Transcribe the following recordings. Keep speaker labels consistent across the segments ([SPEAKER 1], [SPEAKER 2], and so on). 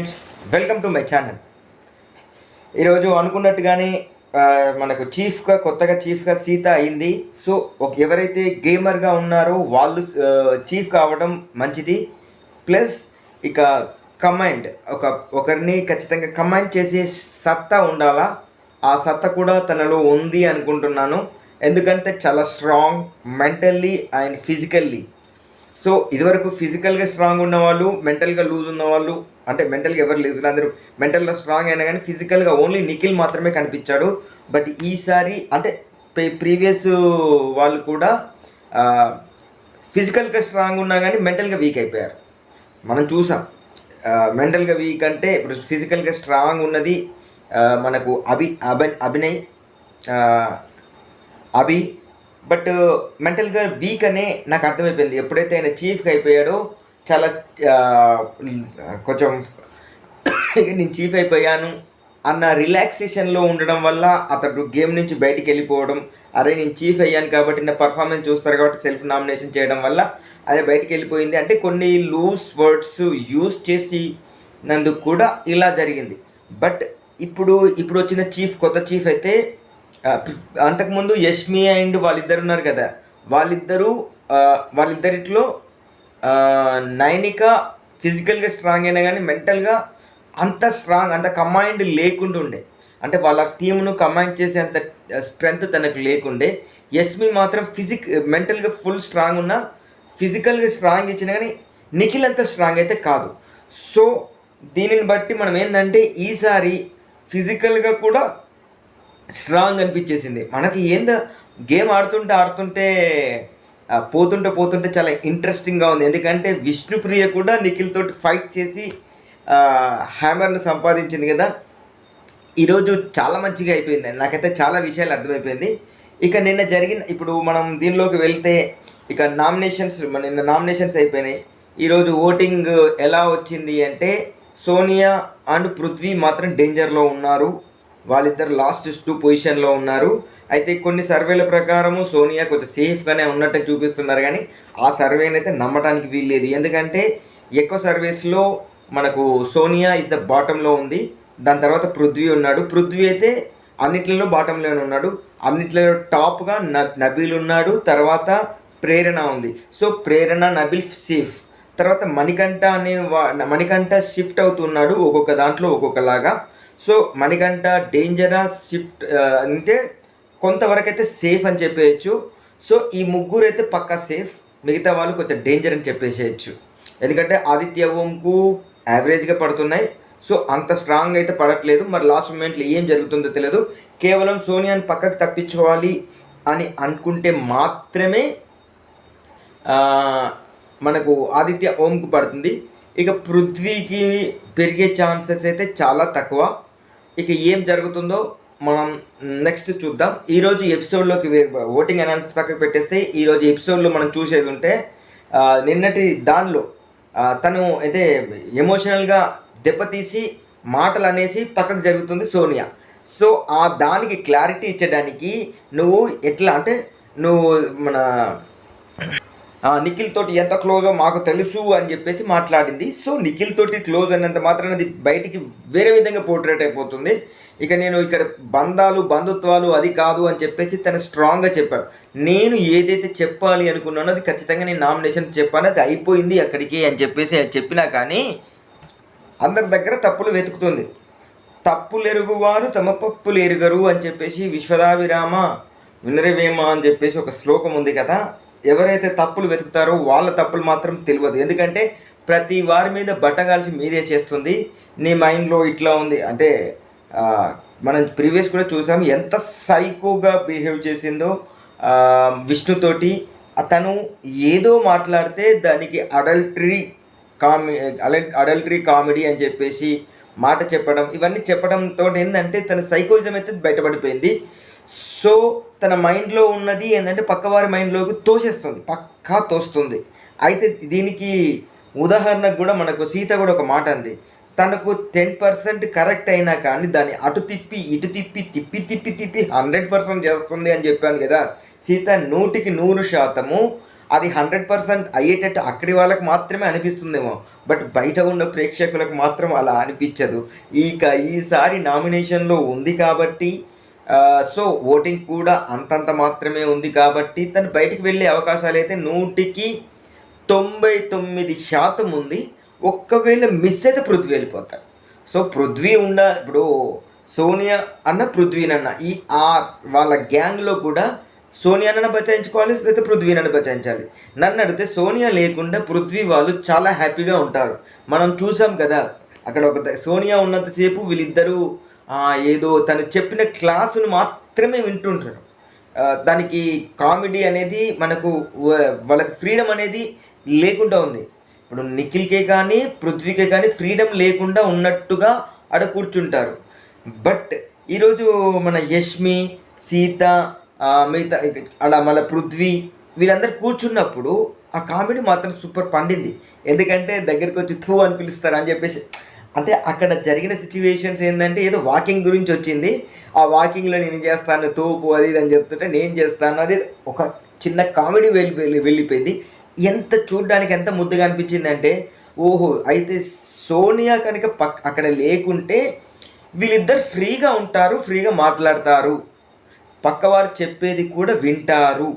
[SPEAKER 1] Friends, welcome to my channel. ఈరోజు అనుకున్నట్టుగానే మనకు కొత్తగా చీఫ్గా సీత అయింది. సో ఎవరైతే గేమర్గా ఉన్నారో వాళ్ళు చీఫ్ కావడం మంచిది. ప్లస్ ఇక కమాండ్ ఒకరిని ఖచ్చితంగా కమాండ్ చేసే సత్తా ఉండాలా. ఆ సత్తా కూడా తనలో ఉంది అనుకుంటున్నాను. ఎందుకంటే చాలా strong mentally and physically. So ఇదివరకు ఫిజికల్గా స్ట్రాంగ్ ఉన్నవాళ్ళు, మెంటల్గా లూజ్ ఉన్నవాళ్ళు, అంటే మెంటల్గా ఎవరు లేదు, అందరూ మెంటల్గా స్ట్రాంగ్ అయినా కానీ ఫిజికల్గా ఓన్లీ నిఖిల్ మాత్రమే కనిపించాడు. బట్ ఈసారి అంటే ప్రీవియస్ వాళ్ళు కూడా ఫిజికల్గా స్ట్రాంగ్ ఉన్నా కానీ మెంటల్గా వీక్ అయిపోయారు. మనం చూసాం. మెంటల్గా వీక్ అంటే ఇప్పుడు ఫిజికల్గా స్ట్రాంగ్ ఉన్నది మనకు అభినయ్ బట్ మెంటల్గా వీక్ అనే నాకు అర్థమైపోయింది. ఎప్పుడైతే ఆయన చీఫ్గా అయిపోయాడో చాలా కొంచెం నేను చీఫ్ అయిపోయాను అన్న రిలాక్సేషన్లో ఉండడం వల్ల అతడు గేమ్ నుంచి బయటికి వెళ్ళిపోవడం, అరే నేను చీఫ్ అయ్యాను కాబట్టి నా పర్ఫార్మెన్స్ చూస్తారు కాబట్టి సెల్ఫ్ నామినేషన్ చేయడం వల్ల అది బయటికి వెళ్ళిపోయింది. అంటే కొన్ని లూజ్ వర్డ్స్ యూజ్ చేసినందుకు కూడా ఇలా జరిగింది. బట్ ఇప్పుడు వచ్చిన కొత్త చీఫ్ అయితే అంతకుముందు యష్మి అండ్ వాళ్ళిద్దరు ఉన్నారు కదా, వాళ్ళిద్దరిట్లో నైనిక ఫిజికల్గా స్ట్రాంగ్ అయినా కానీ మెంటల్గా అంత కమాండ్ లేకుండా ఉండే, అంటే వాళ్ళ టీంను కమాండ్ చేసే అంత స్ట్రెంగ్త్ తనకు లేకుండే. యష్మి మాత్రం మెంటల్గా ఫుల్ స్ట్రాంగ్ ఉన్నా ఫిజికల్గా స్ట్రాంగ్ ఇచ్చినా కానీ నిఖిల్ అంత స్ట్రాంగ్ అయితే కాదు. సో దీనిని బట్టి మనం ఏంటంటే ఈసారి ఫిజికల్గా కూడా స్ట్రాంగ్ అనిపించేసింది మనకి. గేమ్ ఆడుతుంటే పోతుంటే చాలా ఇంట్రెస్టింగ్గా ఉంది. ఎందుకంటే విష్ణుప్రియ కూడా నిఖిల్ తోటి ఫైట్ చేసి హ్యామర్ను సంపాదించింది కదా. ఈరోజు చాలా మంచిగా అయిపోయింది. నాకైతే చాలా విషయాలు అర్థమైపోయింది. ఇక ఇప్పుడు మనం దీనిలోకి వెళ్తే ఇక నిన్న నామినేషన్స్ అయిపోయినాయి. ఈరోజు ఓటింగ్ ఎలా వచ్చింది అంటే సోనియా అండ్ పృథ్వీ మాత్రం డేంజర్లో ఉన్నారు. వాళ్ళిద్దరు లాస్ట్ 2 పొజిషన్లో ఉన్నారు. అయితే కొన్ని సర్వేల ప్రకారము సోనియా కొంచెం సేఫ్గానే ఉన్నట్టు చూపిస్తున్నారు, కానీ ఆ సర్వేని అయితే నమ్మటానికి వీల్లేదు. ఎందుకంటే ఎక్కువ సర్వేస్లో మనకు సోనియా ఇస్ ద బాటంలో ఉంది. దాని తర్వాత పృథ్వీ ఉన్నాడు. పృథ్వీ అయితే అన్నిట్లలో బాటంలోనే ఉన్నాడు. అన్నిట్లలో టాప్గా నబీల్ ఉన్నాడు. తర్వాత ప్రేరణ ఉంది. సో ప్రేరణ, నబీల్ సేఫ్. తర్వాత మణికంఠ షిఫ్ట్ అవుతున్నాడు ఒక్కొక్క దాంట్లో ఒక్కొక్కలాగా. సో మణికంఠ డేంజరా షిఫ్ట్ అంటే కొంతవరకు అయితే సేఫ్ అని చెప్పేయచ్చు. సో ఈ ముగ్గురు అయితే పక్కా సేఫ్, మిగతా వాళ్ళు కొంచెం డేంజర్ అని చెప్పేసేయచ్చు. ఎందుకంటే ఆదిత్య ఓంకు యావరేజ్గా పడుతున్నాయి. సో అంత స్ట్రాంగ్ అయితే పడట్లేదు. మరి లాస్ట్ మూమెంట్లో ఏం జరుగుతుందో తెలియదు. కేవలం సోనియాని పక్కకు తప్పించుకోవాలి అని అనుకుంటే మాత్రమే మనకు ఆదిత్య ఓంకు పడుతుంది. ఇక పృథ్వీకి పెరిగే ఛాన్సెస్ అయితే చాలా తక్కువ. ఇక ఏం జరుగుతుందో మనం నెక్స్ట్ చూద్దాం. ఈరోజు ఎపిసోడ్లోకి ఓటింగ్ అనాలిసిస్ పక్కకు పెట్టేస్తే ఈరోజు ఎపిసోడ్లో మనం చూసేది ఉంటే నిన్నటి దానిలో తను అయితే ఎమోషనల్గా దెబ్బతీసి మాటలు అనేసి పక్కకు జరుగుతుంది సోనియా. సో ఆ దానికి క్లారిటీ ఇచ్చడానికి నువ్వు ఎట్లా అంటే మన నిఖిల్ తోటి ఎంత క్లోజో మాకు తెలుసు అని చెప్పేసి మాట్లాడింది. సో నిఖిల్ తోటి క్లోజ్ అయినంత మాత్రాన అది బయటికి వేరే విధంగా పోర్ట్రేట్ అయిపోతుంది. ఇక నేను ఇక్కడ బంధుత్వాలు అది కాదు అని చెప్పేసి తను స్ట్రాంగ్గా చెప్పాడు. నేను ఏదైతే చెప్పాలి అనుకున్నానో అది ఖచ్చితంగా నేను నామినేషన్ చెప్పాను, అది అయిపోయింది అక్కడికి అని చెప్పేసి చెప్పినా కానీ అందరి దగ్గర తప్పులు వెతుకుతుంది. తప్పులెరుగువారు తమ పప్పులు ఎరుగరు అని చెప్పేసి విశ్వదావిరామ వినరవేమ అని చెప్పేసి ఒక శ్లోకం ఉంది కదా. ఎవరైతే తప్పులు వెతుకుతారో వాళ్ళ తప్పులు మాత్రం తెలియదు. ఎందుకంటే ప్రతి వారి మీద బట్టగాల్సి మీదే చేస్తుంది. నీ మైండ్లో ఇట్లా ఉంది అంటే మనం ప్రీవియస్ కూడా చూసాము ఎంత సైకోగా బిహేవ్ చేసిందో విష్ణుతోటి. అతను ఏదో మాట్లాడితే దానికి అడల్టరీ కామెడీ అని చెప్పేసి మాట చెప్పడం, ఇవన్నీ చెప్పడంతో ఏంటంటే తన సైకోయిజం అయితే బయటపడిపోయింది. సో తన మైండ్లో ఉన్నది ఏంటంటే పక్కవారి మైండ్లోకి పక్కా తోస్తుంది. అయితే దీనికి ఉదాహరణకు కూడా మనకు సీత కూడా ఒక మాట అంది, తనకు 10% కరెక్ట్ అయినా కానీ దాన్ని అటు తిప్పి ఇటు తిప్పి 100% చేస్తుంది అని చెప్పాను కదా. సీత 100% అది 100% అయ్యేటట్టు అక్కడి వాళ్ళకి మాత్రమే అనిపిస్తుందేమో, బట్ బయట ఉన్న ప్రేక్షకులకు మాత్రం అలా అనిపించదు. ఈసారి నామినేషన్లో ఉంది కాబట్టి సో ఓటింగ్ కూడా అంతంత మాత్రమే ఉంది కాబట్టి తను బయటికి వెళ్ళే అవకాశాలు అయితే 99% ఉంది. ఒక్కవేళ మిస్ అయితే పృథ్వీ వెళ్ళిపోతాడు. సో పృథ్వీ ఇప్పుడు సోనియా అన్న పృథ్వీనన్న వాళ్ళ గ్యాంగ్లో కూడా సోనియానన్న బచాయించుకోవాలి, లేకపోతే పృథ్వీనన్న బచాయించాలి. నన్ను అడిగితే సోనియా లేకుండా పృథ్వీ వాళ్ళు చాలా హ్యాపీగా ఉంటారు. మనం చూసాం కదా, అక్కడ సోనియా ఉన్నంతసేపు వీళ్ళిద్దరూ ఏదో తను చెప్పిన క్లాసును మాత్రమే వింటుంటారు. దానికి కామెడీ అనేది వాళ్ళకి ఫ్రీడమ్ అనేది లేకుండా ఉంది. ఇప్పుడు నిఖిల్కే కానీ పృథ్వీకే కానీ ఫ్రీడమ్ లేకుండా ఉన్నట్టుగా ఆడ కూర్చుంటారు. బట్ ఈరోజు మన యష్మి, సీత, మిగతా అలా మళ్ళీ పృథ్వీ వీళ్ళందరూ కూర్చున్నప్పుడు ఆ కామెడీ మాత్రం సూపర్ పండింది. ఎందుకంటే దగ్గరికి వచ్చి థూ అని పిలుస్తారు అని చెప్పేసి, అంటే అక్కడ జరిగిన సిచ్యువేషన్స్ ఏంటంటే ఏదో వాకింగ్ గురించి వచ్చింది. ఆ వాకింగ్లో నేను చేస్తాను తోపు అది ఇది అని చెప్తుంటే నేను చేస్తాను, అది ఒక చిన్న కామెడీ వెళ్ళిపోయింది. చూడడానికి ఎంత ముద్దుగా అనిపించింది అంటే, ఓహో అయితే సోనియా కనుక అక్కడ లేకుంటే వీళ్ళిద్దరు ఫ్రీగా ఉంటారు, ఫ్రీగా మాట్లాడతారు, పక్కవారు చెప్పేది కూడా వింటారు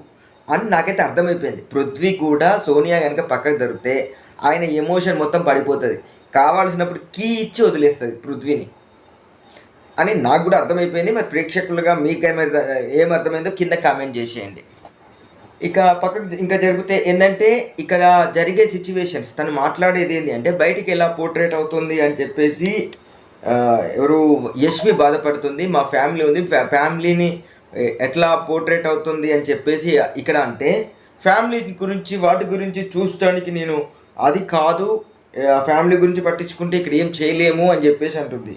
[SPEAKER 1] అని నాకైతే అర్థమైపోయింది. పృథ్వీ కూడా సోనియా కనుక పక్కకు దొరికితే ఆయన ఎమోషన్ మొత్తం పడిపోతుంది, కావాల్సినప్పుడు కీ ఇచ్చి వదిలేస్తుంది పృథ్వీని అని నాకు కూడా అర్థమైపోయింది. మరి ప్రేక్షకులుగా ఏమర్థమైందో కింద కామెంట్ చేసేయండి. ఇక పక్కకు ఇంకా జరిగితే ఏంటంటే ఇక్కడ జరిగే సిచ్యువేషన్స్ తను మాట్లాడేది ఏంటి అంటే బయటికి ఎలా పోర్ట్రేట్ అవుతుంది అని చెప్పేసి ఎవరు యష్మి బాధపడుతుంది, మా ఫ్యామిలీ ఉంది, ఫ్యామిలీని ఎట్లా పోర్ట్రేట్ అవుతుంది అని చెప్పేసి ఇక్కడ అంటే ఫ్యామిలీ గురించి వాటి గురించి చూడటానికి నేను అది కాదు, ఫ్యామిలీ గురించి పట్టించుకుంటే ఇక్కడ ఏం చేయలేము అని చెప్పేసి అంటుంది.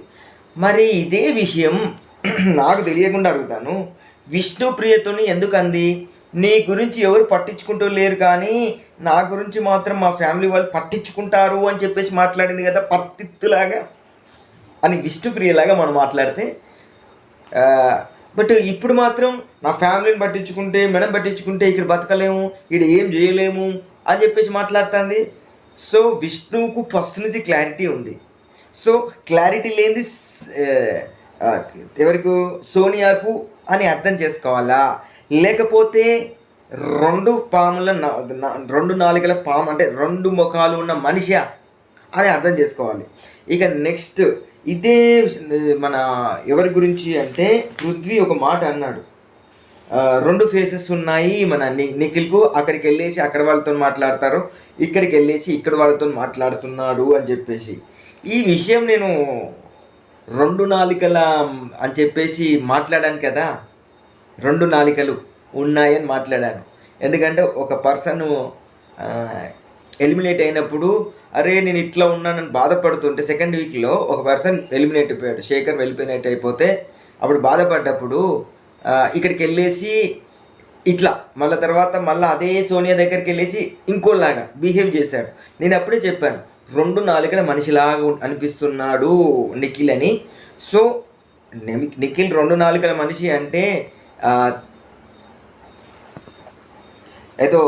[SPEAKER 1] మరి ఇదే విషయం నాకు తెలియకుండా అడుగుతాను, విష్ణుప్రియతోని ఎందుకు అంది? నీ గురించి ఎవరు పట్టించుకుంటూ లేరు కానీ నా గురించి మాత్రం మా ఫ్యామిలీ వాళ్ళు పట్టించుకుంటారు అని చెప్పేసి మాట్లాడింది కదా పత్తిత్తులాగా అని విష్ణుప్రియలాగా మనం మాట్లాడితే. బట్ ఇప్పుడు మాత్రం నా ఫ్యామిలీని పట్టించుకుంటే ఇక్కడ బతకలేము, ఇక్కడ ఏం చేయలేము అని చెప్పేసి మాట్లాడుతుంది. సో విష్ణువుకు ఫస్ట్ నుంచి క్లారిటీ ఉంది. సో క్లారిటీ లేనిది ఎవరికి? సోనియాకు అని అర్థం చేసుకోవాలా, లేకపోతే రెండు నాలుకల పాము అంటే రెండు ముఖాలు ఉన్న మనిషి అని అర్థం చేసుకోవాలి. ఇక నెక్స్ట్ ఇదే మన ఎవరి గురించి అంటే పృథ్వీ ఒక మాట అన్నాడు, రెండు ఫేసెస్ ఉన్నాయి మన నిఖిల్కు, అక్కడికి వెళ్ళేసి అక్కడ వాళ్ళతో మాట్లాడతారు, ఇక్కడికి వెళ్ళేసి ఇక్కడ వాళ్ళతో మాట్లాడుతున్నాడు అని చెప్పేసి. ఈ విషయం నేను రెండు నాలికల అని చెప్పేసి మాట్లాడాను కదా, రెండు నాలికలు ఉన్నాయని మాట్లాడాను. ఎందుకంటే ఒక పర్సన్ ఎలిమినేట్ అయినప్పుడు అరే నేను ఇట్లా ఉన్నానని బాధపడుతుంటే సెకండ్ వీక్లో ఒక పర్సన్ ఎలిమినేట్ అయిపోయాడు, శేఖర్ ఎలిమినేట్ అయిపోతే అప్పుడు బాధపడ్డప్పుడు ఇక్కడికి వెళ్ళేసి ఇట్లా తర్వాత అదే సోనియా దగ్గరికి వెళ్ళేసి ఇంకోలాగా బిహేవ్ చేశాడు. నేను అప్పుడే చెప్పాను రెండు నాలుకల మనిషిలాగా అనిపిస్తున్నాడు నిఖిల్ అని. సో నిఖిల్ రెండు నాలుకల మనిషి అంటే ఏదో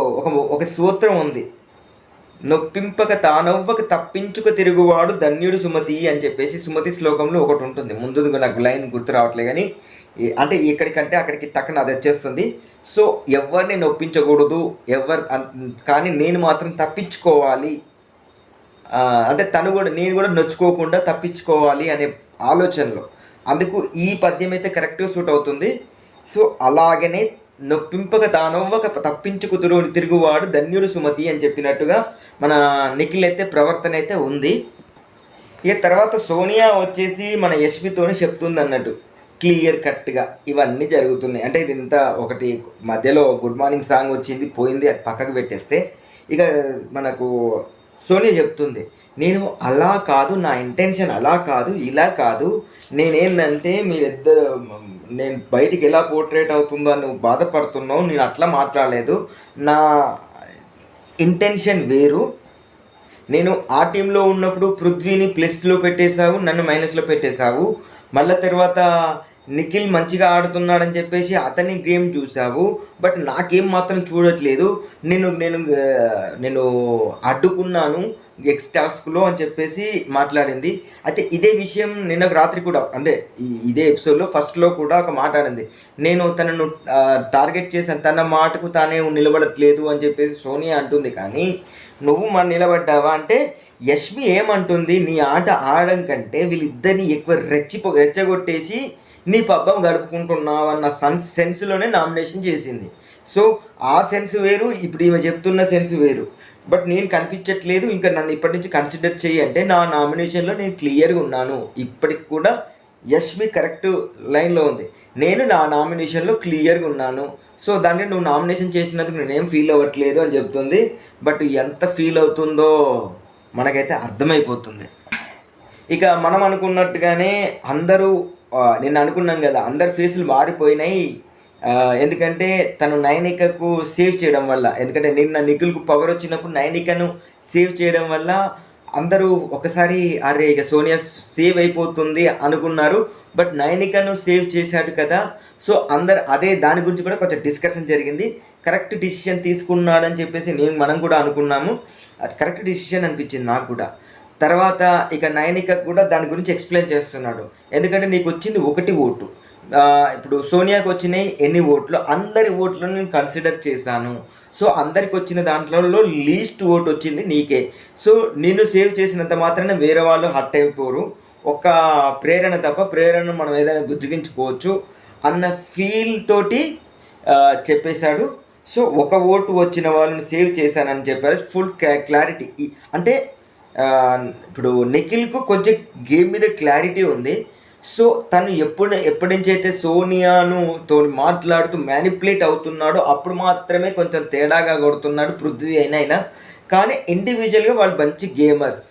[SPEAKER 1] ఒక సూత్రం ఉంది, నొప్పింపక తానవ్వక తప్పించుక తిరుగువాడు ధన్యుడు సుమతి అని చెప్పేసి సుమతి శ్లోకంలో ఒకటి ఉంటుంది. ముందుగా నాకు లైన్ గుర్తు రావట్లే కానీ అంటే ఇక్కడికంటే అక్కడికి టక్కున అది వచ్చేస్తుంది. సో ఎవరిని నొప్పించకూడదు, కానీ నేను మాత్రం తప్పించుకోవాలి, అంటే నేను కూడా నొచ్చుకోకుండా తప్పించుకోవాలి అనే ఆలోచనలో. అందుకు ఈ పద్యం అయితే కరెక్ట్గా సూట్ అవుతుంది. సో అలాగనే నొప్పింపక తానవ్వక తప్పించుకు తిరుగువాడు ధన్యుడు సుమతి అని చెప్పినట్టుగా మన నిఖిల్ అయితే ప్రవర్తన అయితే ఉంది. ఇక తర్వాత సోనియా వచ్చేసి మన యష్మితోనే చెప్తుంది అన్నట్టు క్లియర్ కట్గా ఇవన్నీ జరుగుతున్నాయి. అంటే ఇది ఇంత ఒకటి మధ్యలో గుడ్ మార్నింగ్ సాంగ్ వచ్చింది పోయింది, అది పక్కకు పెట్టేస్తే ఇక మనకు సోనియా చెప్తుంది, నేను అలా కాదు, నా ఇంటెన్షన్ అలా కాదు, ఇలా కాదు, నేనేందంటే నేను బయటికి ఎలా పోర్ట్రేట్ అవుతుందో అని నువ్వు బాధపడుతున్నావు, నేను అట్లా మాట్లాడలేదు, నా ఇంటెన్షన్ వేరు. నేను ఆ టీంలో ఉన్నప్పుడు పృథ్వీని ప్లస్లో పెట్టేశావు, నన్ను మైనస్లో పెట్టేశావు, మళ్ళీ తర్వాత నిఖిల్ మంచిగా ఆడుతున్నాడని చెప్పేసి అతని గేమ్ చూసావు, బట్ నాకేం మాత్రం చూడట్లేదు, నేను నేను నేను అడ్డుకున్నాను ఎక్స్ టాస్క్లో అని చెప్పేసి మాట్లాడింది. అయితే ఇదే విషయం నిన్న రాత్రి కూడా, అంటే ఇదే ఎపిసోడ్లో ఫస్ట్లో కూడా ఒక మాట్లాడింది, నేను తనను టార్గెట్ చేశాను, తన మాటకు తానే నిలబడట్లేదు అని చెప్పేసి సోనియా అంటుంది. కానీ నువ్వు మన నిలబడ్డావా అంటే యష్మి ఏమంటుంది, నీ ఆట ఆడడం కంటే వీళ్ళిద్దరిని ఎక్కువ రెచ్చగొట్టేసి నీ పబ్బం గడుపుకుంటున్నావు అన్న సెన్స్లోనే నామినేషన్ చేసింది. సో ఆ సెన్స్ వేరు, ఇప్పుడు ఈమె చెప్తున్న సెన్స్ వేరు. బట్ నేను కనిపించట్లేదు, ఇంకా నన్ను ఇప్పటి నుంచి కన్సిడర్ చేయి అంటే నా నామినేషన్లో నేను క్లియర్గా ఉన్నాను. ఇప్పటికి కూడా యష్మి కరెక్ట్ లైన్లో ఉంది, నేను నా నామినేషన్లో క్లియర్గా ఉన్నాను. సో దాన్ని నువ్వు నామినేషన్ చేసినందుకు నేనేం ఫీల్ అవ్వట్లేదు అని చెప్తుంది. బట్ ఎంత ఫీల్ అవుతుందో మనకైతే అర్థమైపోతుంది. ఇక మనం అనుకున్నట్టుగానే అందరూ నేను అనుకున్నాం కదా, అందరి ఫేసులు మారిపోయినాయి. ఎందుకంటే తను నైనికకు సేవ్ చేయడం వల్ల, ఎందుకంటే నిన్న నిఖిల్కు పవర్ వచ్చినప్పుడు నైనికను సేవ్ చేయడం వల్ల అందరూ ఒకసారి అరే ఇక సోనియా సేవ్ అయిపోతుంది అనుకున్నారు. బట్ నైనికను సేవ్ చేశాడు కదా, సో అందరు అదే దాని గురించి కూడా కొంచెం డిస్కషన్ జరిగింది. కరెక్ట్ డిసిషన్ తీసుకున్నాడని చెప్పేసి మనం కూడా అనుకున్నాము. కరెక్ట్ డిసిషన్ అనిపించింది నాకు కూడా. తర్వాత ఇక నైనిక కూడా దాని గురించి ఎక్స్ప్లెయిన్ చేస్తున్నాడు, ఎందుకంటే నీకు వచ్చింది 1 ఓటు, ఇప్పుడు సోనియాకి వచ్చినాయి ఎన్ని ఓట్లు, అందరి ఓట్లను నేను కన్సిడర్ చేశాను. సో అందరికి వచ్చిన దాంట్లో లీస్ట్ ఓటు వచ్చింది నీకే. సో నిన్ను సేవ్ చేసినంత మాత్రాన వేరే వాళ్ళు హర్ట్ అయిపోరు, ఒక ప్రేరణ తప్ప ప్రేరణను మనం ఏదైనా బుజ్జగించుకోవచ్చు అన్న ఫీల్ తోటి చెప్పేశాడు. సో 1 ఓటు వచ్చిన వాళ్ళని సేవ్ చేశానని చెప్పారు. Full clarity. అంటే ఇప్పుడు నిఖిల్కు కొంచెం గేమ్ మీద క్లారిటీ ఉంది. సో తను ఎప్పటి నుంచి అయితే సోనియాను మాట్లాడుతూ మ్యానిపులేట్ అవుతున్నాడో అప్పుడు మాత్రమే కొంచెం తేడాగా కొడుతున్నాడు పృథ్వీ అయినా. కానీ ఇండివిజువల్గా వాళ్ళు మంచి గేమర్స్.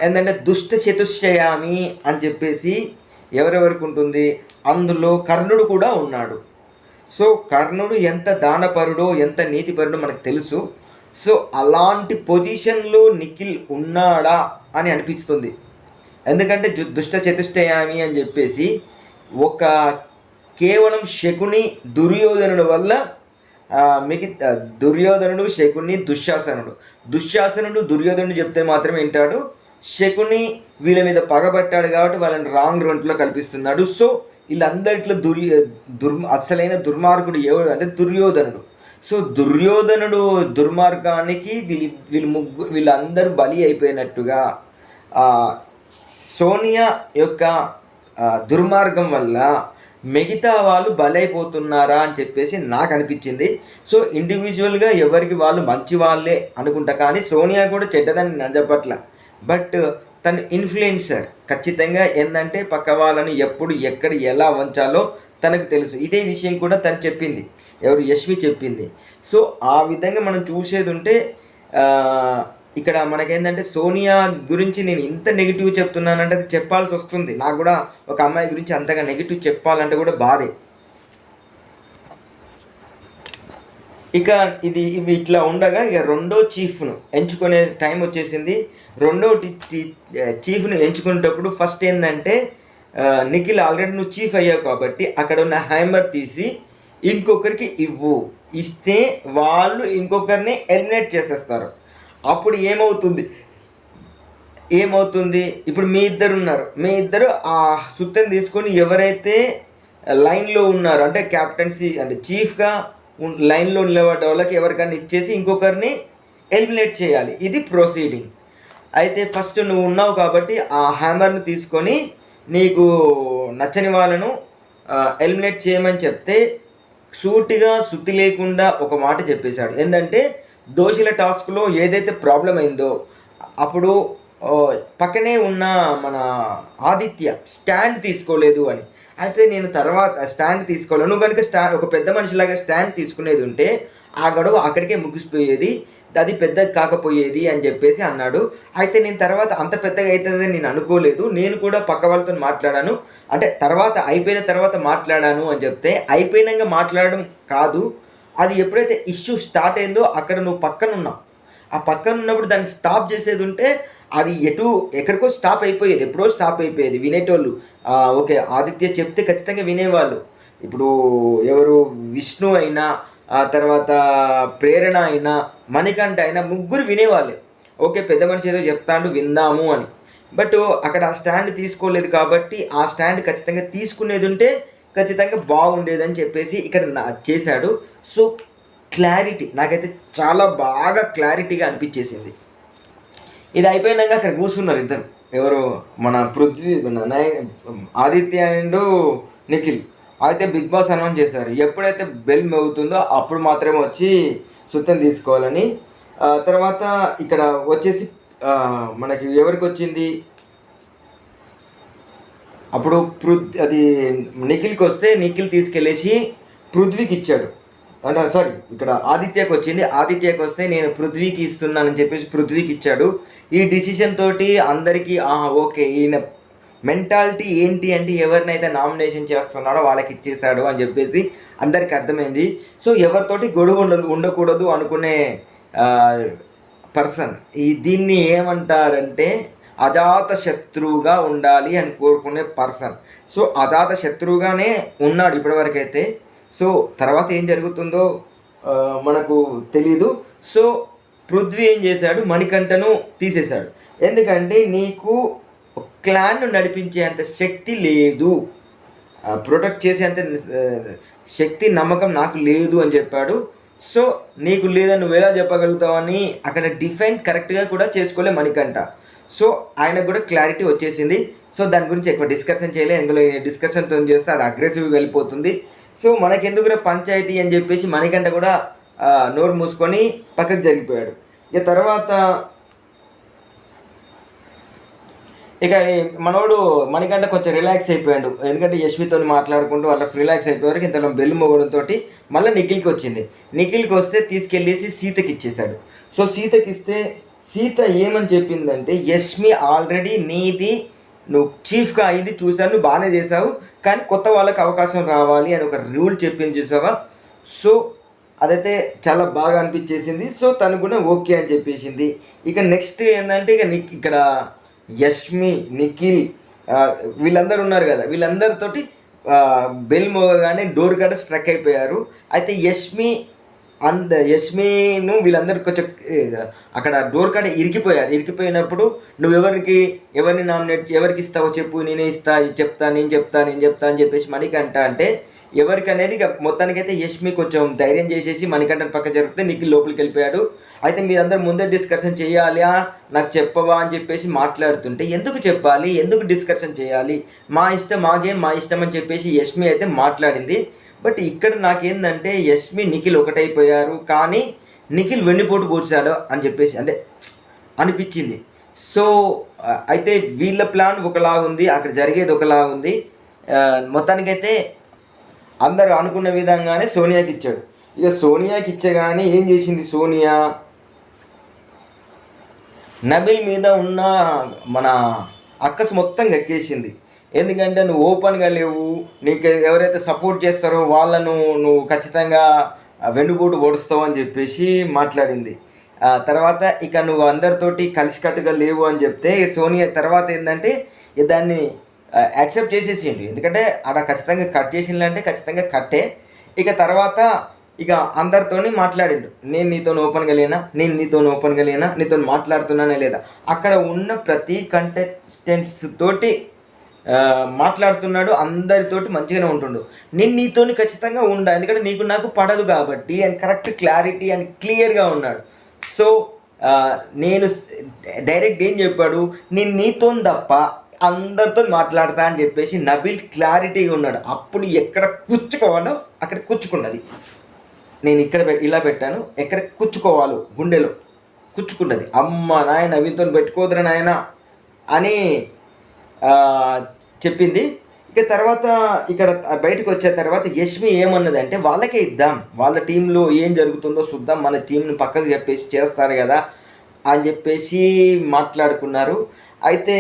[SPEAKER 1] ఏంటంటే దుష్ట చతుష్టయామి అని చెప్పేసి ఎవరెవరికి ఉంటుంది, అందులో కర్ణుడు కూడా ఉన్నాడు. సో కర్ణుడు ఎంత దానపరుడో ఎంత నీతిపరుడో మనకు తెలుసు. సో అలాంటి పొజిషన్లో నిఖిల్ ఉన్నాడా అని అనిపిస్తుంది. ఎందుకంటే దుష్ట చతుష్టయామి అని చెప్పేసి ఒక కేవలం శకుని దుర్యోధనుడు వల్ల మిగతా దుర్యోధనుడు శకుని దుశ్శాసనుడు దుర్యోధనుడు చెప్తే మాత్రమే వింటాడు. శకుని వీళ్ళ మీద పగబట్టాడు కాబట్టి వాళ్ళని రాంగ్ రూట్లో కల్పిస్తున్నాడు. సో వీళ్ళందరిట్లో అసలైన దుర్మార్గుడు ఎవడు అంటే దుర్యోధనుడు. సో దుర్యోధనుడు దుర్మార్గానికి వీళ్ళందరూ బలి అయిపోయినట్టుగా సోనియా యొక్క దుర్మార్గం వల్ల మిగతా వాళ్ళు బలైపోతున్నారా అని చెప్పేసి నాకు అనిపించింది. సో ఇండివిజువల్గా ఎవరికి వాళ్ళు మంచి వాళ్ళే అనుకుంటా, కానీ సోనియా కూడా చెడ్డదని నేను చెప్పట్ల. బట్ తను ఇన్ఫ్లుయెన్సర్, ఖచ్చితంగా ఏంటంటే పక్క వాళ్ళని ఎప్పుడు ఎక్కడ ఎలా వంచాలో తనకు తెలుసు. ఇదే విషయం కూడా తను చెప్పింది, ఎవరు యష్మి చెప్పింది. సో ఆ విధంగా మనం చూసేది ఉంటే ఇక్కడ మనకేంటంటే సోనియా గురించి నేను ఇంత నెగిటివ్ చెప్తున్నానంటే అది చెప్పాల్సి వస్తుంది. నాకు కూడా ఒక అమ్మాయి గురించి అంతగా నెగిటివ్ చెప్పాలంటే కూడా బాధే. ఇక ఇవి ఇట్లా ఉండగా ఇక రెండో చీఫ్ను ఎంచుకునే టైం వచ్చేసింది. రెండో చీఫ్ను ఎంచుకునేటప్పుడు ఫస్ట్ ఏంటంటే నిఖిల్ ఆల్రెడీ నువ్వు చీఫ్ అయ్యావు కాబట్టి అక్కడ ఉన్న హ్యామర్ తీసి ఇంకొకరికి ఇస్తే వాళ్ళు ఇంకొకరిని ఎలిమినేట్ చేసేస్తారు. అప్పుడు ఏమవుతుంది ఇప్పుడు మీ ఇద్దరు ఉన్నారు, మీ ఇద్దరు ఆ సుత్తని తీసుకొని ఎవరైతే లైన్లో ఉన్నారు అంటే క్యాప్టెన్సీ అంటే చీఫ్గా లైన్లో నిలబడ్డ వాళ్ళకి ఎవరికైనా ఇచ్చేసి ఇంకొకరిని ఎలిమినేట్ చేయాలి. ఇది ప్రొసీడింగ్. అయితే ఫస్ట్ నువ్వు ఉన్నావు కాబట్టి ఆ హ్యామర్ని తీసుకొని నీకు నచ్చని వాళ్ళను ఎలిమినేట్ చేయమని చెప్తే సూటిగా శుద్ధి లేకుండా ఒక మాట చెప్పేశాడు. ఏంటంటే దోషుల టాస్క్లో ఏదైతే ప్రాబ్లం అయిందో అప్పుడు పక్కనే ఉన్న మన ఆదిత్య స్టాండ్ తీసుకోలేదు అని. అయితే నేను తర్వాత స్టాండ్ తీసుకోలేదు, నువ్వు కనుక ఒక పెద్ద మనిషిలాగా స్టాండ్ తీసుకునేది ఉంటే ఆ గొడవ అక్కడికే ముగిసిపోయేది, అది పెద్దగా కాకపోయేది అని చెప్పేసి అన్నాడు. అయితే నేను తర్వాత అంత పెద్దగా అవుతుందని నేను అనుకోలేదు, నేను కూడా పక్క వాళ్ళతో మాట్లాడాను, అంటే తర్వాత అయిపోయిన తర్వాత మాట్లాడాను అని చెప్తే అయిపోయినాక మాట్లాడడం కాదు, అది ఎప్పుడైతే ఇష్యూ స్టార్ట్ అయిందో అక్కడ నువ్వు పక్కన ఉన్నావు, ఆ పక్కన ఉన్నప్పుడు దాన్ని స్టాప్ చేసేది ఉంటే అది ఎక్కడికో స్టాప్ అయిపోయేది, ఎప్పుడో స్టాప్ అయిపోయేది. వినేటోళ్ళు ఓకే ఆదిత్య చెప్తే ఖచ్చితంగా వినేవాళ్ళు. ఇప్పుడు ఎవరు విష్ణు అయినా, ఆ తర్వాత ప్రేరణ అయినా, మణికంఠ అయినా ముగ్గురు వినేవాళ్ళే. ఓకే పెద్ద మనిషి ఏదో చెప్తాడు విందాము అని. బట్ అక్కడ ఆ స్టాండ్ తీసుకోలేదు కాబట్టి ఆ స్టాండ్ ఖచ్చితంగా తీసుకునేది ఉంటే ఖచ్చితంగా బాగుండేదని చెప్పేసి ఇక్కడ చేశాడు. సో క్లారిటీ నాకైతే చాలా బాగా క్లారిటీగా అనిపించేసింది. ఇది అయిపోయినాక అక్కడ కూర్చున్నారు ఇద్దరు, ఎవరు మన పృథ్వీ ఆదిత్య అండ్ నిఖిల్. అయితే బిగ్ బాస్ అనౌన్స్ చేశారు, ఎప్పుడైతే బెల్ మోగుతుందో అప్పుడు మాత్రమే వచ్చి సుత్తం తీసుకోవాలని. తర్వాత ఇక్కడ వచ్చేసి మనకి ఎవరికి వచ్చింది అప్పుడు అది నిఖిల్కి వస్తే నిఖిల్ తీసుకెళ్ళేసి పృథ్వీకి ఇచ్చాడు. అంటే సారీ ఇక్కడ ఆదిత్యకి వచ్చింది, ఆదిత్యకి వస్తే నేను పృథ్వీకి ఇస్తున్నానని చెప్పేసి పృథ్వీకి ఇచ్చాడు. ఈ డిసిషన్ తోటి అందరికీ ఓకే ఈయన మెంటాలిటీ ఏంటి అంటే ఎవరినైతే నామినేషన్ చేస్తున్నాడో వాళ్ళకి ఇచ్చేసాడు అని చెప్పేసి అందరికి అర్థమైంది. సో ఎవరితోటి గొడవ ఉండకూడదు అనుకునే పర్సన్ దీన్ని ఏమంటారంటే అజాత శత్రువుగా ఉండాలి అని కోరుకునే పర్సన్. సో అజాత శత్రువుగానే ఉన్నాడు ఇప్పటివరకైతే. సో తర్వాత ఏం జరుగుతుందో మనకు తెలీదు. సో పృథ్వీ ఏం చేశాడు, మణికంఠను తీసేశాడు. ఎందుకంటే నీకు క్లాన్ను నడిపించేంత శక్తి లేదు, ప్రొటెక్ట్ చేసేంత శక్తి నమ్మకం నాకు లేదు అని చెప్పాడు. సో నీకు లేదని నువ్వు ఎలా చెప్పగలుగుతావని అక్కడ డిఫైన్ కరెక్ట్గా కూడా చేసుకోలే మణికంఠ. సో ఆయనకు కూడా క్లారిటీ వచ్చేసింది. సో దాని గురించి ఎక్కువ డిస్కషన్ చేయలే, ఇందులో డిస్కషన్తో చేస్తే అది అగ్రెసివ్గా వెళ్ళిపోతుంది. సో మనకెందుకురా పంచాయతీ అని చెప్పేసి మణికంఠ కూడా నోరు మూసుకొని పక్కకు జరిగిపోయాడు. ఇక తర్వాత ఇక మనోడు మణికంఠ కొంచెం రిలాక్స్ అయిపోయాడు, ఎందుకంటే యశ్వితో మాట్లాడుకుంటూ వాళ్ళ రిలాక్స్ అయిపోయారు. ఇంతలో బెల్లు మోగడంతో మళ్ళీ నిఖిల్కి వచ్చింది. నిఖిల్కి వస్తే తీసుకెళ్ళేసి సీతకి ఇచ్చేశాడు. సో సీతకి ఇస్తే సీత ఏమని చెప్పిందంటే, యష్మి ఆల్రెడీ నీది నువ్వు చీఫ్గా అయింది చూశాను, నువ్వు బాగానే చేసావు, కానీ కొత్త వాళ్ళకి అవకాశం రావాలి అని ఒక రూల్ చెప్పింది చూసావా. సో అదైతే చాలా బాగా అనిపించేసింది. సో తను కూడా ఓకే అని చెప్పేసింది. ఇక నెక్స్ట్ ఏంటంటే ఇక ఇక్కడ యష్మి, నిఖిల్ వీళ్ళందరూ ఉన్నారు కదా, వీళ్ళందరితోటి బెల్ మోగగానే డోర్ కాడ స్ట్రక్ అయిపోయారు. అయితే యష్మిను వీళ్ళందరూ కొంచెం అక్కడ డోర్ కాడ ఇరికిపోయినప్పుడు నువ్వు ఎవరిని నామినేట్ ఎవరికి ఇస్తావో చెప్పు, నేను చెప్తా అని చెప్పేసి మణికంఠ అంటే ఎవరికి అనేది ఇక మొత్తానికైతే యష్మి కొంచెం ధైర్యం చేసేసి మణికంఠని పక్క జరిగితే నిఖిల్ లోపలికి వెళ్ళిపోయాడు. అయితే మీరందరూ ముందే డిస్కషన్ చేయాలి, నాకు చెప్పవా అని చెప్పేసి మాట్లాడుతుంటే ఎందుకు చెప్పాలి, ఎందుకు డిస్కషన్ చేయాలి, మా ఇష్టం మా ఇష్టం అని చెప్పేసి యష్మి అయితే మాట్లాడింది. బట్ ఇక్కడ నాకేందంటే యష్మి నిఖిల్ ఒకటైపోయారు, కానీ నిఖిల్ వెన్నుపోటు కూర్చాడు అని చెప్పేసి అంటే అనిపించింది. సో అయితే వీళ్ళ ప్లాన్ ఒకలా ఉంది, అక్కడ జరిగేది ఒకలా ఉంది. మొత్తానికైతే అందరూ అనుకున్న విధంగానే సోనియాకి ఇచ్చాడు. ఇక సోనియాకి ఇచ్చగానే ఏం చేసింది సోనియా, నబిల్ మీద ఉన్న మన అక్కసు మొత్తం గక్కేసింది. ఎందుకంటే నువ్వు ఓపెన్గా లేవు, నీకు ఎవరైతే సపోర్ట్ చేస్తారో వాళ్ళను నువ్వు ఖచ్చితంగా వెన్నుపోటు పొడుస్తావు అని చెప్పేసి మాట్లాడింది. తర్వాత ఇక నువ్వు అందరితోటి కలిసికట్టుగా లేవు అని చెప్తే సోనియా తర్వాత ఏంటంటే దాన్ని యాక్సెప్ట్ చేసేసిండు. ఎందుకంటే అక్కడ ఖచ్చితంగా కట్ చేసిందంటే ఖచ్చితంగా కట్టే. ఇక తర్వాత ఇక అందరితోని మాట్లాడిండు, నేను నీతో ఓపెన్గా లేనా, నీతో మాట్లాడుతున్నానే లేదా, అక్కడ ఉన్న ప్రతి కంటెస్టెంట్స్ తోటి మాట్లాడుతున్నాడు, అందరితోటి మంచిగానే ఉంటుండు. నేను నీతోని ఖచ్చితంగా ఉండా, ఎందుకంటే నీకు నాకు పడదు కాబట్టి అని కరెక్ట్ క్లారిటీ అని క్లియర్గా ఉన్నాడు. సో నేను డైరెక్ట్ ఏం చెప్పాడు, నేను నీతో తప్ప అందరితో మాట్లాడతా అని చెప్పేసి నబిల్ క్లారిటీగా ఉన్నాడు. అప్పుడు ఎక్కడ కూర్చుకోవాలో అక్కడ కూర్చుకున్నది. నేను ఇక్కడ ఇలా పెట్టాను, ఎక్కడ కూర్చుకోవాలో గుండెలో కూర్చుకున్నది. అమ్మ నాయన వీటితో పెట్టుకోదురా నాయన అని చెప్పింది. ఇక తర్వాత ఇక్కడ బయటకు వచ్చిన తర్వాత యష్మి ఏమన్నదంటే వాళ్ళకే ఇద్దాం, వాళ్ళ టీంలో ఏం జరుగుతుందో చూద్దాం, మన టీంని పక్కకు చెప్పేసి చేస్తారు కదా అని చెప్పేసి మాట్లాడుకున్నారు. అయితే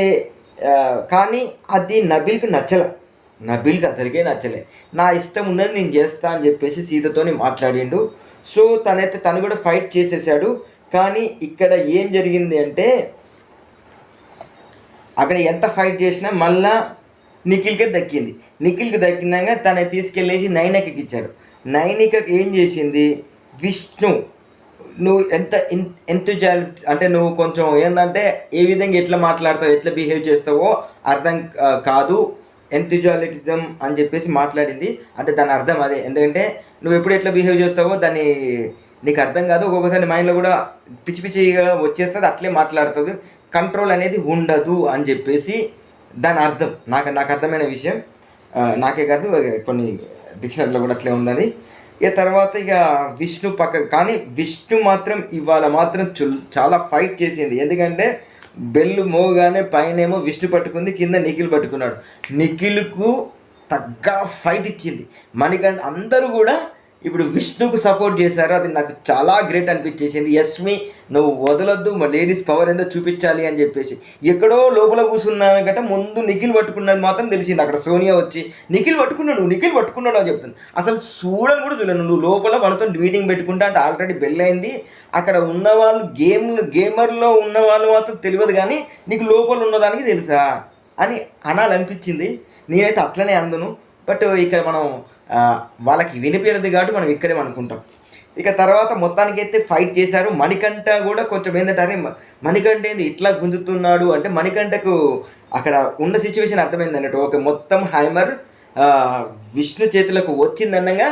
[SPEAKER 1] కానీ అది నబిల్కి అసలుకే నచ్చలే. నా ఇష్టం ఉన్నది నేను చేస్తా అని చెప్పేసి సీతతోని మాట్లాడిండు. సో తను కూడా ఫైట్ చేసేసాడు. కానీ ఇక్కడ ఏం జరిగింది అంటే అక్కడ ఎంత ఫైట్ చేసినా మళ్ళా నిఖిల్కి దక్కింది. నిఖిల్కి దక్కినాక తను తీసుకెళ్ళేసి నైనికకి ఇచ్చారు. నైనికకి ఏం చేసింది, విష్ణు నువ్వు ఎంత అంటే నువ్వు కొంచెం ఏంటంటే ఏ విధంగా ఎట్లా మాట్లాడతావు, ఎట్లా బిహేవ్ చేస్తావో అర్థం కాదు, ఎంతజాలిటిజం అని చెప్పేసి మాట్లాడింది. అంటే దాని అర్థం అదే, ఎందుకంటే నువ్వు ఎప్పుడు ఎట్లా బిహేవ్ చేస్తావో దాన్ని నీకు అర్థం కాదు, ఒక్కొక్కసారి మైండ్లో కూడా పిచ్చి పిచ్చిగా వచ్చేస్తుంది, అట్లే మాట్లాడుతుంది, కంట్రోల్ అనేది ఉండదు అని చెప్పేసి దాని అర్థం. నాకు అర్థమైన విషయం, నాకే కాదు కొన్ని డిక్షనరీలో కూడా అట్లే ఉందని. ఇక తర్వాత ఇక విష్ణు కానీ విష్ణు మాత్రం ఇవాళ మాత్రం చాలా ఫైట్ చేసింది. ఎందుకంటే బెల్లు మోగానే పైనేమో విష్ణు పట్టుకుంది, కింద నిఖిల్ పట్టుకున్నాడు. నిఖిల్కు తగ్గ ఫైట్ ఇచ్చింది. మణికంఠ అందరూ కూడా ఇప్పుడు విష్ణుకు సపోర్ట్ చేశారు. అది నాకు చాలా గ్రేట్ అనిపించేసింది. యస్మి నువ్వు వదలొద్దు, మా లేడీస్ పవర్ ఏందో చూపించాలి అని చెప్పేసి ఎక్కడో లోపల కూర్చున్నామే గట్ట ముందు నిఖిల్ పట్టుకున్నది మాత్రం తెలిసింది. అక్కడ సోనియా వచ్చి నిఖిల్ పట్టుకున్నాడు అని చెప్తుంది. అసలు చూడని కూడా చూడను, నువ్వు లోపల వాళ్ళతో మీటింగ్ పెట్టుకుంటా అంటే ఆల్రెడీ బెల్ అయింది. అక్కడ ఉన్నవాళ్ళు గేమర్లో ఉన్న వాళ్ళు మాత్రం తెలియదు, కానీ నీకు లోపల ఉన్నదానికి తెలుసా అని అనాలనిపించింది. నేనైతే అట్లనే అందును. బట్ ఇక్కడ మనం వాళ్ళకి వినిపించదు కాబట్టి మనం ఇక్కడే అనుకుంటాం. ఇక తర్వాత మొత్తానికి అయితే ఫైట్ చేశారు. మణికంఠ కూడా కొంచెం ఏంటంటే అరే మణికంఠ ఏంది ఇట్లా గుంజుతున్నాడు అంటే మణికంఠకు అక్కడ ఉన్న సిచ్యువేషన్ అర్థమైంది అన్నట్టు. ఓకే, మొత్తం హైమర్ విష్ణు చేతులకు వచ్చిందన్నగా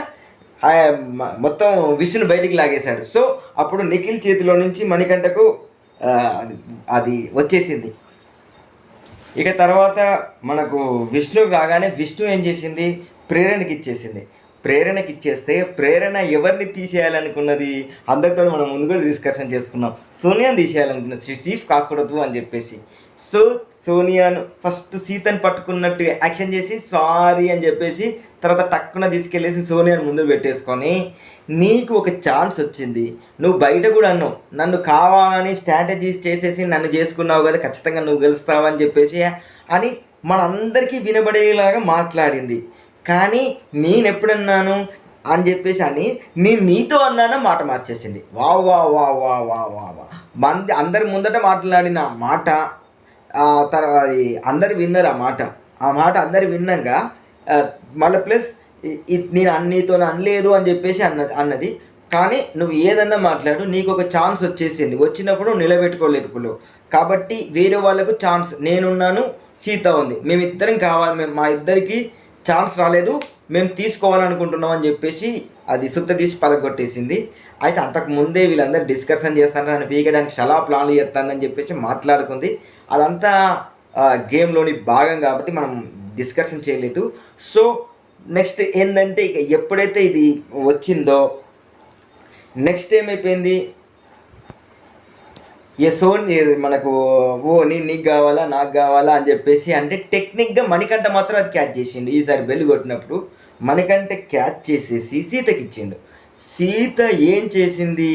[SPEAKER 1] మొత్తం విష్ణుని బయటికి లాగేశాడు. సో అప్పుడు నిఖిల్ చేతిలో నుంచి మణికంఠకు అది వచ్చేసింది. ఇక తర్వాత మనకు విష్ణు రాగానే విష్ణు ఏం చేసింది, ప్రేరణకి ఇచ్చేస్తే ప్రేరణ ఎవరిని తీసేయాలనుకున్నది, అందరితో మనం ముందు కూడా డిస్కషన్ చేసుకున్నాం, సోనియాని తీసేయాలనుకున్నది, చీఫ్ కాకూడదు అని చెప్పేసి. సో సోనియాను ఫస్ట్ సీతను పట్టుకున్నట్టు యాక్షన్ చేసి సారీ అని చెప్పేసి తర్వాత టక్కున తీసుకెళ్ళేసి సోనియాను ముందు పెట్టేసుకొని నీకు ఒక ఛాన్స్ వచ్చింది, నువ్వు బయట కూడా అన్నావు నన్ను కావాలని స్ట్రాటజీస్ చేసేసి నన్ను చేసుకున్నావు కదా, ఖచ్చితంగా నువ్వు గెలుస్తావు అని చెప్పేసి అని మనందరికీ వినబడేలాగా మాట్లాడింది. కానీ నేను ఎప్పుడన్నాను అని చెప్పేసి అని నేను నీతో అన్నానో మాట మార్చేసింది. వా వా వా వా వా వా వా మంది అందరి ముందట మాట్లాడిన మాట తర్వాత అందరు విన్నారు ఆ మాట అందరు విన్నాక మళ్ళీ ప్లస్ నేను నీతో అనలేదు అని చెప్పేసి అన్నది. కానీ నువ్వు ఏదన్నా మాట్లాడు, నీకు ఒక ఛాన్స్ వచ్చేసింది, వచ్చినప్పుడు నిలబెట్టుకోలేకపోలేవు కాబట్టి వేరే వాళ్ళకు ఛాన్స్, నేనున్నాను సీత ఉంది, మేమిద్దరం కావాలి, మా ఇద్దరికి ఛాన్స్ రాలేదు, మేము తీసుకోవాలనుకుంటున్నాం అని చెప్పేసి అది సుత్త తీసి పలగొట్టేసింది. అయితే అంతకు ముందే వీళ్ళందరూ డిస్కషన్ చేస్తారని అని పీకడానికి చాలా ప్లాన్లు చేస్తుందని చెప్పేసి మాట్లాడుకుంది. అదంతా గేమ్లోని భాగం కాబట్టి మనం డిస్కషన్ చేయలేదు. సో నెక్స్ట్ ఏంటంటే ఇక ఎప్పుడైతే ఇది వచ్చిందో నెక్స్ట్ ఏమైపోయింది, మనకు నీకు కావాలా నాకు కావాలా అని చెప్పేసి అంటే టెక్నిక్గా మణికంఠ మాత్రం అది క్యాచ్ చేసిండు. ఈసారి బెల్లు కొట్టినప్పుడు మణికంఠ క్యాచ్ చేసేసి సీతకి ఇచ్చిండు. సీత ఏం చేసింది,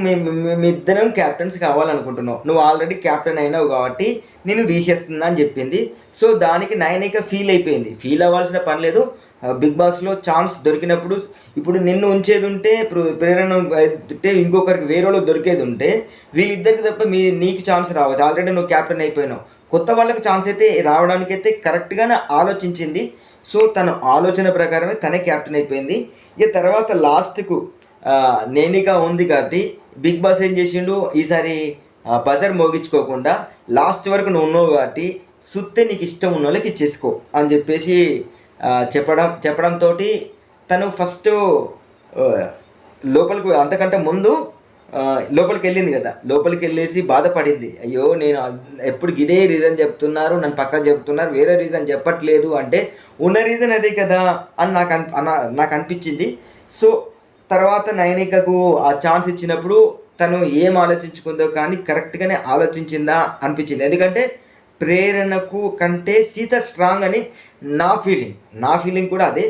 [SPEAKER 1] మేమిద్దరం క్యాప్టెన్స్ కావాలనుకుంటున్నావు, నువ్వు ఆల్రెడీ క్యాప్టెన్ అయినావు కాబట్టి నేను తీసేస్తున్నా అని చెప్పింది. సో దానికి నైనిక ఫీల్ అయిపోయింది. ఫీల్ అవ్వాల్సిన పని లేదు, బిగ్ బాస్లో ఛాన్స్ దొరికినప్పుడు ఇప్పుడు నిన్ను ఉంచేది ఉంటే ప్రేరణ ఉంటే ఇంకొకరికి వేరే వాళ్ళకి దొరికేది ఉంటే వీళ్ళిద్దరికి తప్ప నీకు ఛాన్స్ రావచ్చు. ఆల్రెడీ నువ్వు క్యాప్టెన్ అయిపోయినావు, కొత్త వాళ్ళకి ఛాన్స్ అయితే రావడానికైతే కరెక్ట్గానే ఆలోచించింది. సో తన ఆలోచన ప్రకారమే తనే క్యాప్టెన్ అయిపోయింది. ఇక తర్వాత లాస్ట్కు నేనిక ఉంది కాబట్టి బిగ్ బాస్ ఏం చేసిండు, ఈసారి బజర్ మోగించుకోకుండా లాస్ట్ వరకు నువ్వు ఉన్నావు కాబట్టి సుత్తే నీకు ఇష్టం ఉన్న వాళ్ళకి ఇచ్చేసుకో అని చెప్పేసి చెప్పడంతో తను ఫస్ట్ లోపలికి అంతకంటే ముందు లోపలికి వెళ్ళింది కదా, లోపలికి వెళ్ళేసి బాధపడింది. అయ్యో నేను ఎప్పుడు ఇదే రీజన్ చెప్తున్నారు, నన్ను పక్కా చెప్తున్నారు, వేరే రీజన్ చెప్పట్లేదు అంటే ఉన్న రీజన్ అదే కదా అని నాకు అనిపించింది. సో తర్వాత నైనికకు ఆ ఛాన్స్ ఇచ్చినప్పుడు తను ఏం ఆలోచించుకుందో కానీ కరెక్ట్గానే ఆలోచించిందా అనిపించింది. ఎందుకంటే ప్రేరణకు కంటే సీత స్ట్రాంగ్ అని నా ఫీలింగ్ కూడా అదే.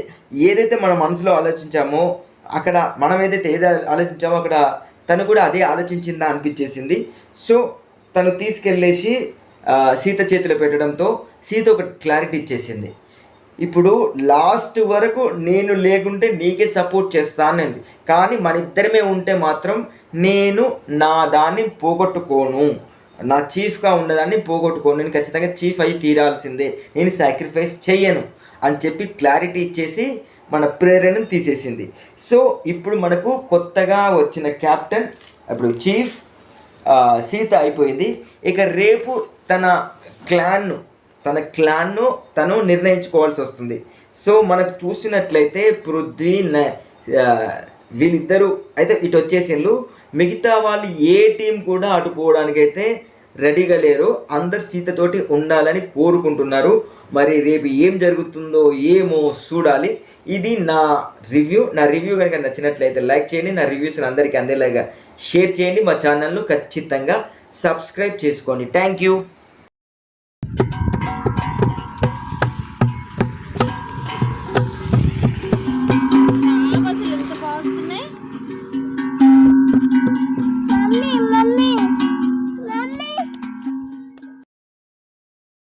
[SPEAKER 1] ఏదైతే మన మనసులో ఆలోచించామో అక్కడ మనం ఏదైతే ఆలోచించామో అక్కడ తను కూడా అదే ఆలోచించిందా అనిపించేసింది. సో తను తీసుకెళ్ళేసి సీత చేతిలో పెట్టడంతో సీత ఒక క్లారిటీ ఇచ్చేసింది. ఇప్పుడు లాస్ట్ వరకు నేను లేకుంటే నీకే సపోర్ట్ చేస్తానండి, కానీ మన ఇద్దరమే ఉంటే మాత్రం నేను నా దాన్ని పోగొట్టుకోను, నా చీఫ్గా ఉన్నదాన్ని పోగొట్టుకోను, నేను ఖచ్చితంగా చీఫ్ అయి తీరాల్సిందే, నేను సాక్రిఫైస్ చెయ్యను అని చెప్పి క్లారిటీ ఇచ్చేసి మన ప్రేరణను తీసేసింది. సో ఇప్పుడు మనకు కొత్తగా వచ్చిన క్యాప్టెన్ ఇప్పుడు చీఫ్ సీత అయిపోయింది. ఇక రేపు తన క్లాన్ను తను నిర్ణయించుకోవాల్సి వస్తుంది. సో మనకు చూసినట్లయితే పృథ్వీ వీళ్ళిద్దరూ అయితే ఇటు వచ్చేసిండ్రు. మిగతా వాళ్ళు ఏ టీం కూడా అటు పోవడానికైతే రెడీగా లేరు. అందరు సీతతోటి ఉండాలని కోరుకుంటున్నారు. మరి రేపు ఏం జరుగుతుందో ఏమో చూడాలి. ఇది నా రివ్యూ కనుక నచ్చినట్లయితే లైక్ చేయండి, నా రివ్యూస్ని అందరికీ అందేలాగా షేర్ చేయండి, మా ఛానల్ను ఖచ్చితంగా సబ్స్క్రైబ్ చేసుకోండి. Thank you.